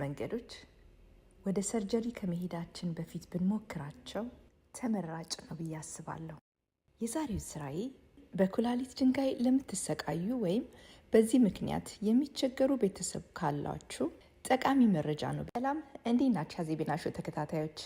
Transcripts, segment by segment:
መንገዶች ወደ ሰርጀሪ ከመሄዳችን በፊት ብንሞክራቸው ተመራጭ ነው ብዬ አስባለሁ። የዛሬው ስራዬ በኩላሊት ድንጋይ ለምትሰቃዩ ወይም በዚህ ምክንያት የሚቸገሩ ቤተሰብ ካላችሁ ጠቃሚ መረጃ ነው። ሰላም፣ እንዴት ናችሁ? አዜብና ሾው ተከታታዮች፣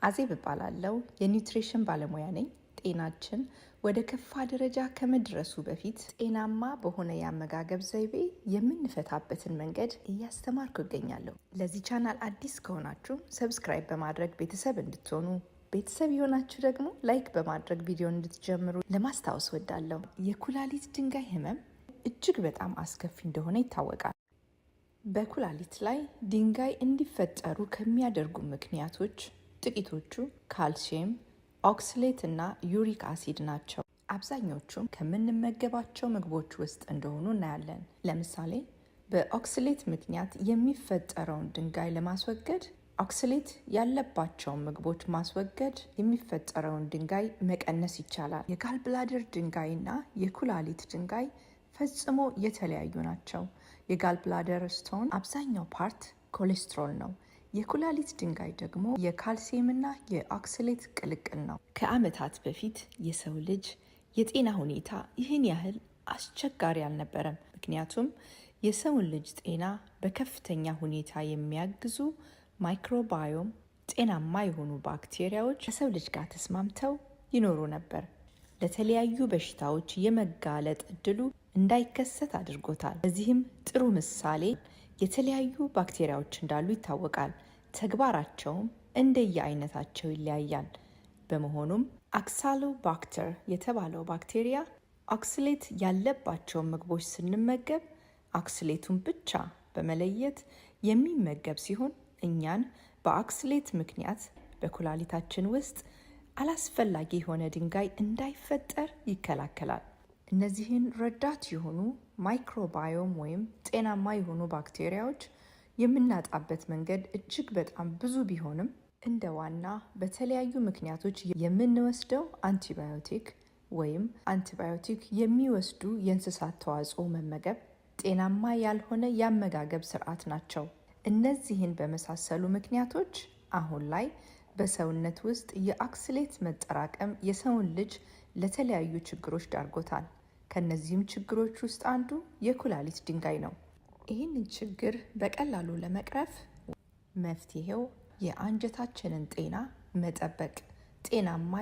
አዜብ እባላለሁ። የኒውትሪሽን ባለሙያ ነኝ። ጤናችን ወደ ከፋ ደረጃ ከመድረሱ በፊት ጤናማ በሆነ የአመጋገብ ዘይቤ የምንፈታበትን መንገድ እያስተማርኩ እገኛለሁ። ለዚህ ቻናል አዲስ ከሆናችሁ ሰብስክራይብ በማድረግ ቤተሰብ እንድትሆኑ፣ ቤተሰብ የሆናችሁ ደግሞ ላይክ በማድረግ ቪዲዮ እንድትጀምሩ ለማስታወስ ወዳለሁ። የኩላሊት ድንጋይ ህመም እጅግ በጣም አስከፊ እንደሆነ ይታወቃል። በኩላሊት ላይ ድንጋይ እንዲፈጠሩ ከሚያደርጉ ምክንያቶች ጥቂቶቹ ካልሲየም፣ ኦክስሌት እና ዩሪክ አሲድ ናቸው። አብዛኞቹም ከምንመገባቸው ምግቦች ውስጥ እንደሆኑ እናያለን። ለምሳሌ በኦክስሌት ምክንያት የሚፈጠረውን ድንጋይ ለማስወገድ ኦክስሌት ያለባቸውን ምግቦች ማስወገድ የሚፈጠረውን ድንጋይ መቀነስ ይቻላል። የጋልብላደር ድንጋይና የኩላሊት ድንጋይ ፈጽሞ የተለያዩ ናቸው። የጋልብላደር ስቶን አብዛኛው ፓርት ኮሌስትሮል ነው። የኩላሊት ድንጋይ ደግሞ የካልሲየምና የኦክስሌት ቅልቅል ነው። ከዓመታት በፊት የሰው ልጅ የጤና ሁኔታ ይህን ያህል አስቸጋሪ አልነበረም። ምክንያቱም የሰውን ልጅ ጤና በከፍተኛ ሁኔታ የሚያግዙ ማይክሮባዮም፣ ጤናማ የሆኑ ባክቴሪያዎች ከሰው ልጅ ጋር ተስማምተው ይኖሩ ነበር። ለተለያዩ በሽታዎች የመጋለጥ እድሉ እንዳይከሰት አድርጎታል። በዚህም ጥሩ ምሳሌ የተለያዩ ባክቴሪያዎች እንዳሉ ይታወቃል። ተግባራቸውም እንደየአይነታቸው ይለያያል። በመሆኑም አክሳሎባክተር የተባለው ባክቴሪያ ኦክስሌት ያለባቸውን ምግቦች ስንመገብ ኦክስሌቱን ብቻ በመለየት የሚመገብ ሲሆን እኛን በኦክስሌት ምክንያት በኩላሊታችን ውስጥ አላስፈላጊ የሆነ ድንጋይ እንዳይፈጠር ይከላከላል። እነዚህን ረዳት የሆኑ ማይክሮባዮም ወይም ጤናማ የሆኑ ባክቴሪያዎች የምናጣበት መንገድ እጅግ በጣም ብዙ ቢሆንም እንደ ዋና በተለያዩ ምክንያቶች የምንወስደው አንቲባዮቲክ ወይም አንቲባዮቲክ የሚወስዱ የእንስሳት ተዋጽኦ መመገብ ጤናማ ያልሆነ የአመጋገብ ስርዓት ናቸው። እነዚህን በመሳሰሉ ምክንያቶች አሁን ላይ በሰውነት ውስጥ የኦክስሌት መጠራቀም የሰውን ልጅ ለተለያዩ ችግሮች ዳርጎታል። ከነዚህም ችግሮች ውስጥ አንዱ የኩላሊት ድንጋይ ነው። ይህንን ችግር በቀላሉ ለመቅረፍ መፍትሄው የአንጀታችንን ጤና መጠበቅ፣ ጤናማ